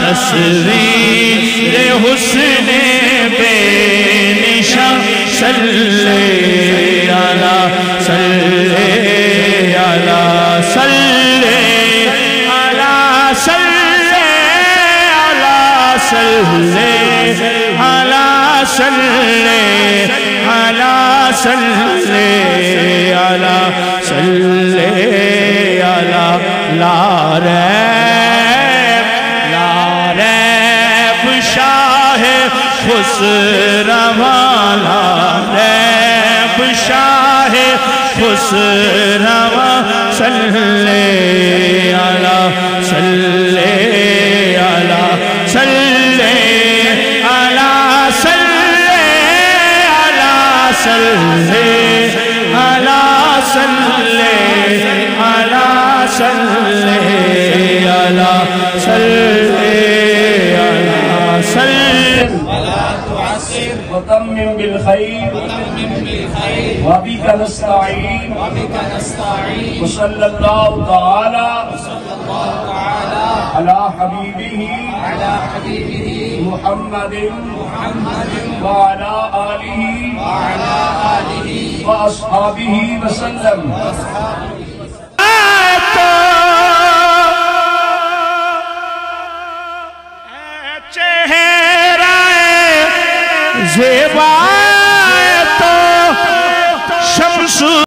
تصویر حسن بے نشان صلی علی صلی علی صلی علی صلی علی صلی علی صلی علی صلی علی صلی علی لا ریب شاہ خسروا لا ریب شاہ خسروا صلی علی صلی علی صلی علی صلی علی صلی علی صلی علی صلی علی صلی علی صلی ولا تعسر وتمم بالخير وبك نستعين وصلى الله تعالى على حبيبه محمد وعلى آله وأصحابه وسلم. چہرہ زیبا تو شمس